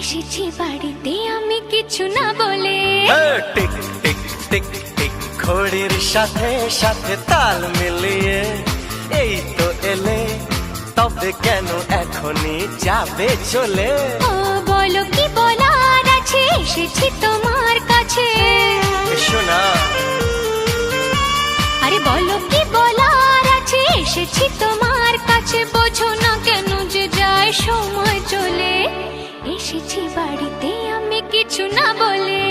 এসেছি বাড়িতে আমি কিছু না বলে। টিক টিক টিক টিক ঘড়ির সাথে সাথে তাল মিলিয়ে এই তো এলে, তবে কেন এখনই যাবে চলে? ও বলো কি বলার আছে, এসেছি তোমার কাছে। শোনা, আরে বলো কি বলার আছে, এসেছি তোমার কাছে। বোঝো না কেন যে যায় সময় চলে, এসেছি বাড়িতে আমি কিছু না বলে।